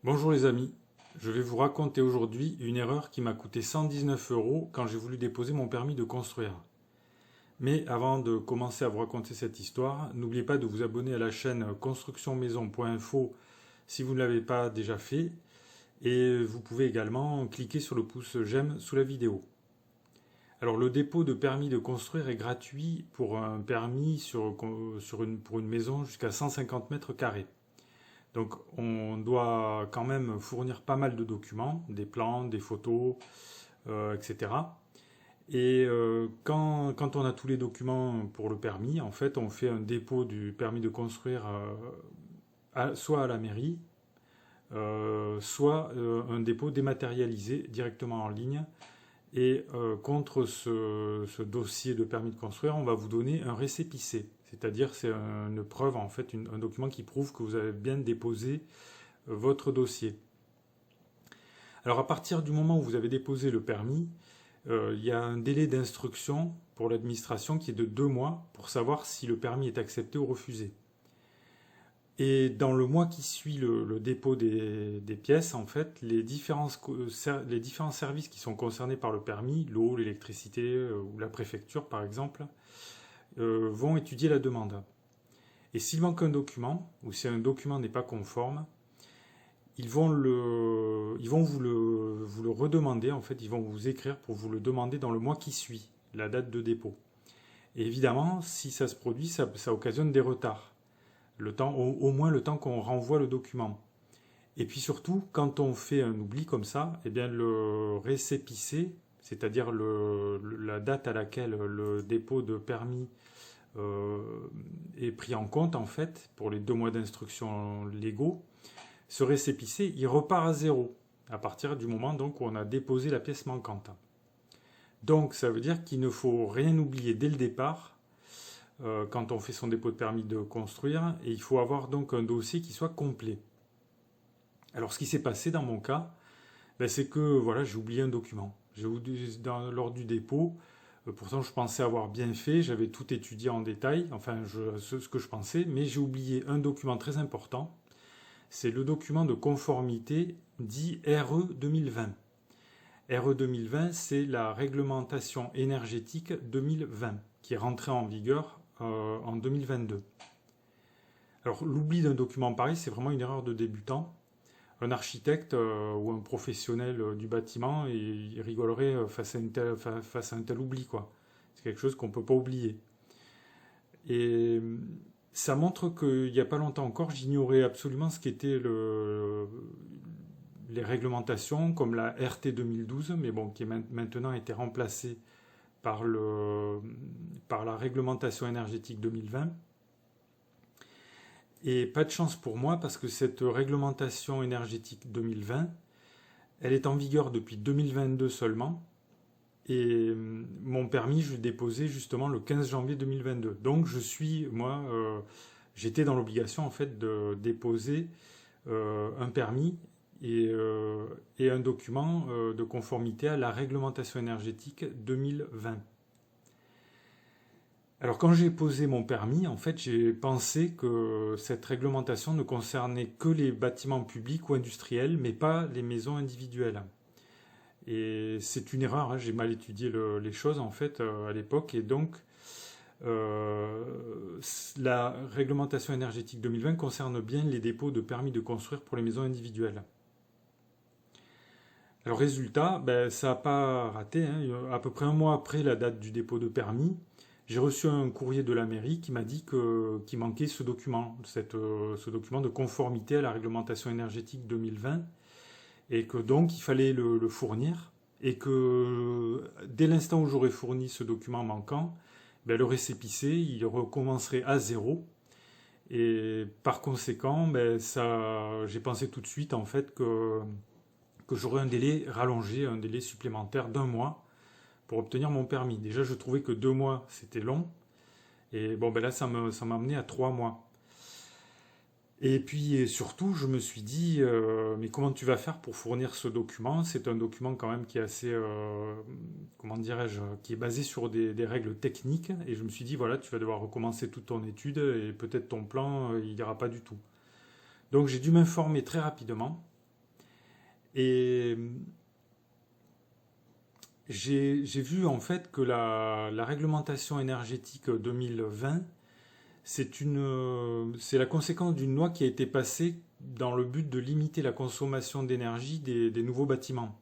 Bonjour les amis, je vais vous raconter aujourd'hui une erreur qui m'a coûté 119 € quand j'ai voulu déposer mon permis de construire. Mais avant de commencer à vous raconter cette histoire, n'oubliez pas de vous abonner à la chaîne constructionmaison.info si vous ne l'avez pas déjà fait, et vous pouvez également cliquer sur le pouce j'aime sous la vidéo. Alors le dépôt de permis de construire est gratuit pour un permis pour une maison jusqu'à 150 mètres carrés. Donc on doit quand même fournir pas mal de documents, des plans, des photos, etc. Et quand on a tous les documents pour le permis, en fait, on fait un dépôt du permis de construire soit à la mairie, soit un dépôt dématérialisé directement en ligne. Et contre ce dossier de permis de construire, on va vous donner un récépissé. C'est-à-dire c'est une preuve, en fait, un document qui prouve que vous avez bien déposé votre dossier. Alors à partir du moment où vous avez déposé le permis, il y a un délai d'instruction pour l'administration qui est de 2 mois pour savoir si le permis est accepté ou refusé. Et dans le mois qui suit le dépôt des pièces, en fait, les différents services qui sont concernés par le permis, l'eau, l'électricité ou la préfecture par exemple, vont étudier la demande. Et s'il manque un document, ou si un document n'est pas conforme, ils vont vous le redemander, en fait, ils vont vous écrire pour vous le demander dans le mois qui suit la date de dépôt. Et évidemment, si ça se produit, ça occasionne des retards. Au moins le temps qu'on renvoie le document. Et puis surtout, quand on fait un oubli comme ça, eh bien le récépissé, c'est-à-dire la date à laquelle le dépôt de permis est pris en compte en fait pour les 2 mois d'instruction légaux, ce récépissé il repart à zéro à partir du moment donc où on a déposé la pièce manquante. Donc ça veut dire qu'il ne faut rien oublier dès le départ quand on fait son dépôt de permis de construire, et il faut avoir donc un dossier qui soit complet. Alors ce qui s'est passé dans mon cas, c'est que voilà, j'ai oublié un document. Lors du dépôt, pourtant je pensais avoir bien fait, j'avais tout étudié en détail, enfin ce que je pensais, mais j'ai oublié un document très important, c'est le document de conformité dit RE 2020. RE 2020, c'est la réglementation énergétique 2020, qui est rentrée en vigueur en 2022. Alors l'oubli d'un document pareil, c'est vraiment une erreur de débutant. Un architecte ou un professionnel du bâtiment, il rigolerait face à un tel oubli, quoi. C'est quelque chose qu'on ne peut pas oublier. Et ça montre qu'il n'y a pas longtemps encore, j'ignorais absolument ce qu'étaient les réglementations, comme la RT 2012, mais bon, qui maintenant a été remplacée par la réglementation énergétique 2020. Et pas de chance pour moi parce que cette réglementation énergétique 2020, elle est en vigueur depuis 2022 seulement. Et mon permis, je l'ai déposé justement le 15 janvier 2022. Donc j'étais dans l'obligation en fait de déposer un permis et un document de conformité à la réglementation énergétique 2020. Alors quand j'ai posé mon permis, en fait, j'ai pensé que cette réglementation ne concernait que les bâtiments publics ou industriels, mais pas les maisons individuelles. Et c'est une erreur, hein, j'ai mal étudié les choses en fait à l'époque, et donc la réglementation énergétique 2020 concerne bien les dépôts de permis de construire pour les maisons individuelles. Alors résultat, ça n'a pas raté, hein. À peu près un mois après la date du dépôt de permis, j'ai reçu un courrier de la mairie qui m'a dit qu'il manquait ce document, ce document de conformité à la réglementation énergétique 2020, et que donc il fallait le fournir, et que dès l'instant où j'aurais fourni ce document manquant, le récépissé il recommencerait à zéro, et par conséquent j'ai pensé tout de suite en fait que j'aurais un délai rallongé, un délai supplémentaire d'1 mois pour obtenir mon permis. Déjà, je trouvais que 2 mois, c'était long. Et bon, là, ça m'a amené à 3 mois. Et puis, surtout, je me suis dit, mais comment tu vas faire pour fournir ce document? C'est un document quand même qui est assez, comment dirais-je, qui est basé sur des règles techniques. Et je me suis dit, voilà, tu vas devoir recommencer toute ton étude et peut-être ton plan, il n'ira pas du tout. Donc, j'ai dû m'informer très rapidement. Et j'ai vu en fait que la réglementation énergétique 2020, c'est la conséquence d'une loi qui a été passée dans le but de limiter la consommation d'énergie des nouveaux bâtiments.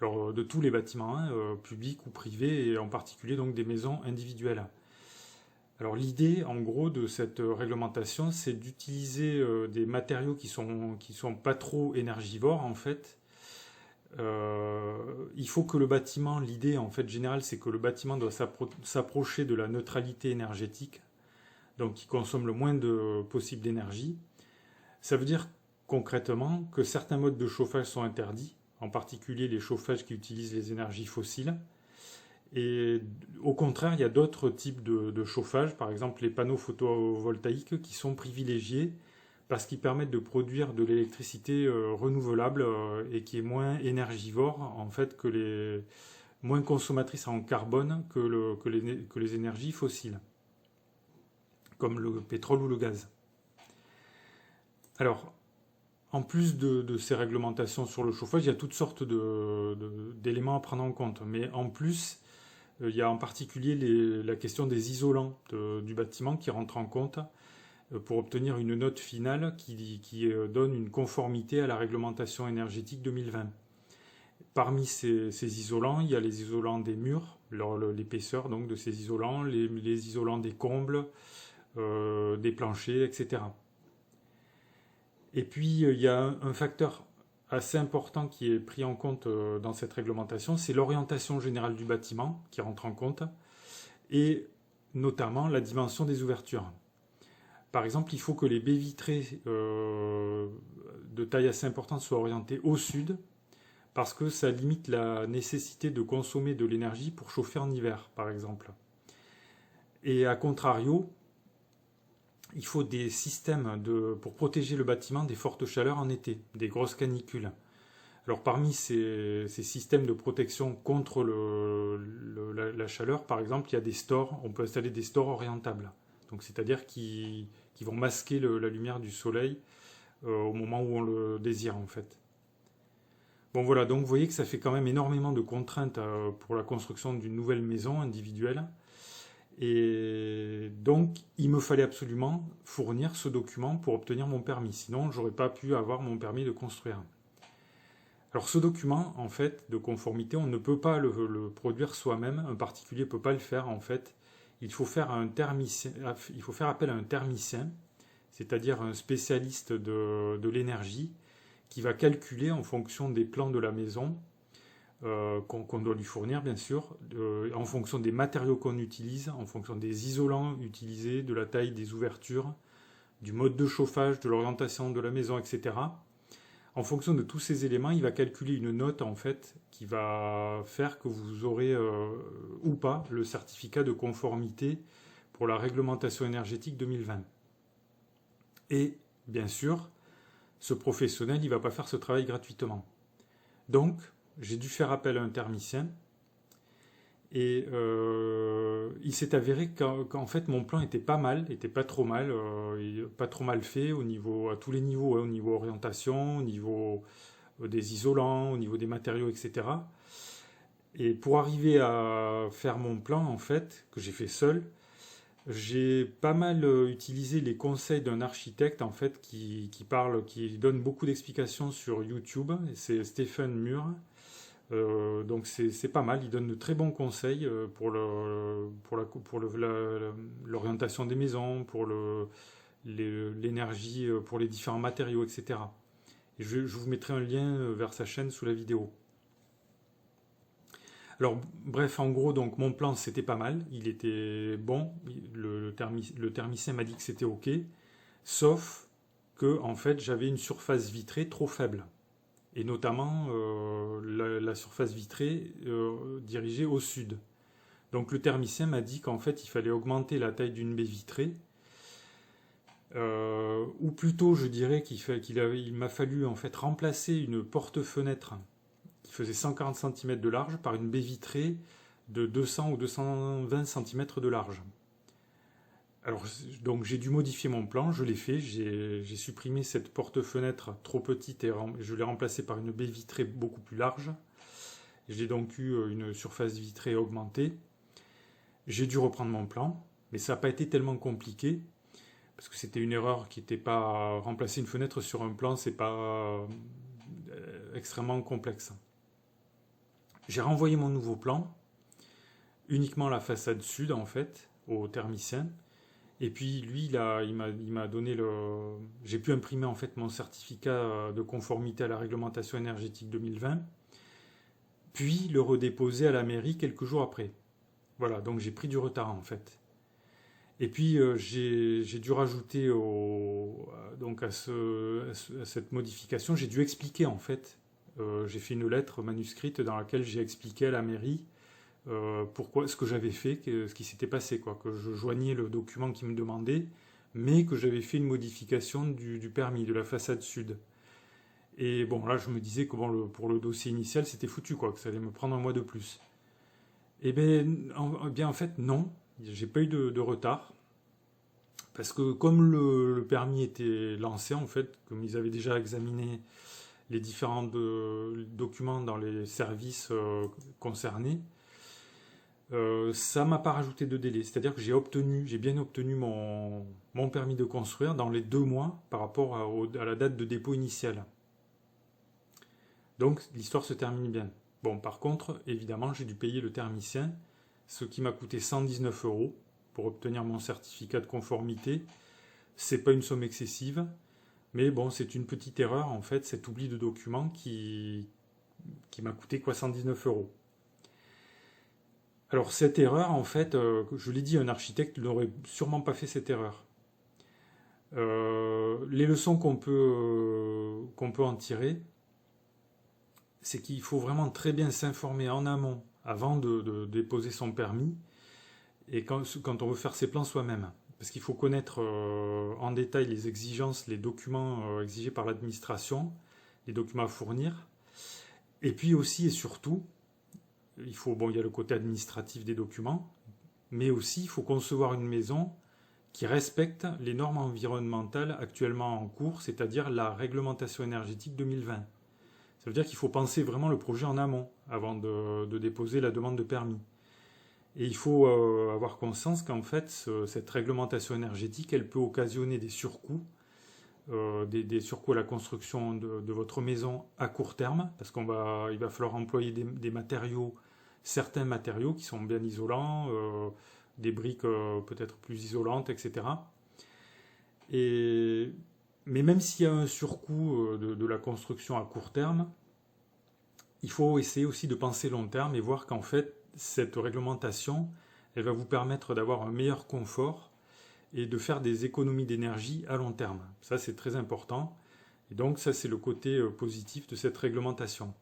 Alors de tous les bâtiments, hein, publics ou privés, et en particulier donc des maisons individuelles. Alors l'idée, en gros, de cette réglementation, c'est d'utiliser des matériaux qui sont pas trop énergivores, en fait. Il faut que le bâtiment, l'idée en fait générale, c'est que le bâtiment doit s'approcher de la neutralité énergétique, donc qui consomme le moins possible d'énergie. Ça veut dire concrètement que certains modes de chauffage sont interdits, en particulier les chauffages qui utilisent les énergies fossiles. Et au contraire, il y a d'autres types de chauffage, par exemple les panneaux photovoltaïques, qui sont privilégiés parce qu'ils permettent de produire de l'électricité renouvelable et qui est moins énergivore, en fait, moins consommatrice en carbone que les énergies fossiles, comme le pétrole ou le gaz. Alors, en plus de ces réglementations sur le chauffage, il y a toutes sortes d'éléments à prendre en compte. Mais en plus, il y a en particulier la question des isolants du bâtiment qui rentre en compte pour obtenir une note finale qui donne une conformité à la réglementation énergétique 2020. Parmi ces isolants, il y a les isolants des murs, l'épaisseur donc de ces isolants, les isolants des combles, des planchers, etc. Et puis il y a un facteur assez important qui est pris en compte dans cette réglementation, c'est l'orientation générale du bâtiment qui rentre en compte, et notamment la dimension des ouvertures. Par exemple, il faut que les baies vitrées de taille assez importante soient orientées au sud, parce que ça limite la nécessité de consommer de l'énergie pour chauffer en hiver, par exemple. Et à contrario, il faut des systèmes pour protéger le bâtiment des fortes chaleurs en été, des grosses canicules. Alors parmi ces systèmes de protection contre la chaleur, par exemple, il y a des stores, on peut installer des stores orientables. Donc c'est-à-dire qui vont masquer la lumière du soleil au moment où on le désire en fait. Bon voilà, donc vous voyez que ça fait quand même énormément de contraintes pour la construction d'une nouvelle maison individuelle. Et donc, il me fallait absolument fournir ce document pour obtenir mon permis. Sinon, j'aurais pas pu avoir mon permis de construire. Alors, ce document, en fait, de conformité, on ne peut pas le produire soi-même. Un particulier ne peut pas le faire, en fait. Il faut faire appel à un thermicien, c'est-à-dire un spécialiste de l'énergie, qui va calculer en fonction des plans de la maison, qu'on doit lui fournir bien sûr, en fonction des matériaux qu'on utilise, en fonction des isolants utilisés, de la taille des ouvertures, du mode de chauffage, de l'orientation de la maison, etc. En fonction de tous ces éléments, il va calculer une note en fait qui va faire que vous aurez ou pas le certificat de conformité pour la réglementation énergétique 2020. Et bien sûr, ce professionnel, il ne va pas faire ce travail gratuitement. Donc, j'ai dû faire appel à un thermicien et il s'est avéré qu'en fait mon plan était pas mal, était pas trop mal fait à tous les niveaux, hein, au niveau orientation, au niveau des isolants, au niveau des matériaux, etc. Et pour arriver à faire mon plan en fait, que j'ai fait seul, j'ai pas mal utilisé les conseils d'un architecte en fait qui donne beaucoup d'explications sur YouTube. C'est Stephen Moore. Donc c'est pas mal, il donne de très bons conseils pour l'orientation des maisons, pour l'énergie, pour les différents matériaux, etc. Et je vous mettrai un lien vers sa chaîne sous la vidéo. Alors bref, en gros, donc mon plan c'était pas mal, il était bon, le thermicien m'a dit que c'était ok, sauf que en fait j'avais une surface vitrée trop faible. Et notamment la surface vitrée dirigée au sud. Donc le thermicien m'a dit qu'en fait il fallait augmenter la taille d'une baie vitrée, ou plutôt je dirais qu'il m'a fallu en fait remplacer une porte-fenêtre qui faisait 140 cm de large par une baie vitrée de 200 ou 220 cm de large. Alors, donc j'ai dû modifier mon plan, je l'ai fait, j'ai supprimé cette porte-fenêtre trop petite et je l'ai remplacée par une baie vitrée beaucoup plus large. J'ai donc eu une surface vitrée augmentée. J'ai dû reprendre mon plan, mais ça n'a pas été tellement compliqué, parce que c'était une erreur qui n'était pas... Remplacer une fenêtre sur un plan, c'est pas extrêmement complexe. J'ai renvoyé mon nouveau plan, uniquement la façade sud en fait, au thermicien. Et puis lui, il m'a donné le... J'ai pu imprimer en fait mon certificat de conformité à la réglementation énergétique 2020, puis le redéposer à la mairie quelques jours après. Voilà, donc j'ai pris du retard en fait. Et puis j'ai dû rajouter donc à cette modification, j'ai dû expliquer en fait. J'ai fait une lettre manuscrite dans laquelle j'ai expliqué à la mairie pourquoi ce que j'avais fait, ce qui s'était passé, quoi, que je joignais le document qui me demandait, mais que j'avais fait une modification du permis, de la façade sud. Et bon, là, je me disais que bon, pour le dossier initial, c'était foutu, quoi, que ça allait me prendre un mois de plus. Eh bien, en fait, non, j'ai pas eu de retard, parce que comme le permis était lancé, en fait, comme ils avaient déjà examiné les différents documents dans les services concernés, ça m'a pas rajouté de délai. C'est-à-dire que j'ai bien obtenu mon permis de construire dans les 2 mois par rapport à la date de dépôt initiale. Donc l'histoire se termine bien. Bon, par contre, évidemment, j'ai dû payer le thermicien, ce qui m'a coûté 119 € pour obtenir mon certificat de conformité. C'est pas une somme excessive, mais bon, c'est une petite erreur en fait, cet oubli de document qui m'a coûté quoi, 119 €. Alors cette erreur, en fait, je l'ai dit, un architecte n'aurait sûrement pas fait cette erreur. Les leçons qu'on peut en tirer, c'est qu'il faut vraiment très bien s'informer en amont avant de déposer son permis et quand on veut faire ses plans soi-même. Parce qu'il faut connaître en détail les exigences, les documents exigés par l'administration, les documents à fournir. Et puis aussi et surtout, il y a le côté administratif des documents, mais aussi il faut concevoir une maison qui respecte les normes environnementales actuellement en cours, c'est-à-dire la réglementation énergétique 2020. Ça veut dire qu'il faut penser vraiment le projet en amont avant de déposer la demande de permis. Et il faut avoir conscience qu'en fait, cette réglementation énergétique, elle peut occasionner des surcoûts, des surcoûts à la construction de votre maison à court terme, parce qu'il va falloir employer des matériaux, certains matériaux qui sont bien isolants, des briques peut-être plus isolantes, etc. Mais même s'il y a un surcoût de la construction à court terme, il faut essayer aussi de penser long terme et voir qu'en fait, cette réglementation, elle va vous permettre d'avoir un meilleur confort et de faire des économies d'énergie à long terme. Ça, c'est très important. Et donc, ça, c'est le côté positif de cette réglementation.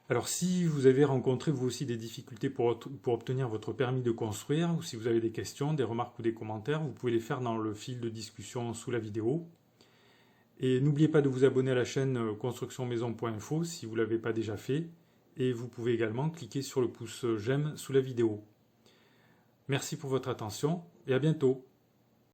Alors, si vous avez rencontré vous aussi des difficultés pour obtenir votre permis de construire, ou si vous avez des questions, des remarques ou des commentaires, vous pouvez les faire dans le fil de discussion sous la vidéo. Et n'oubliez pas de vous abonner à la chaîne constructionmaison.info si vous ne l'avez pas déjà fait. Et vous pouvez également cliquer sur le pouce j'aime sous la vidéo. Merci pour votre attention et à bientôt.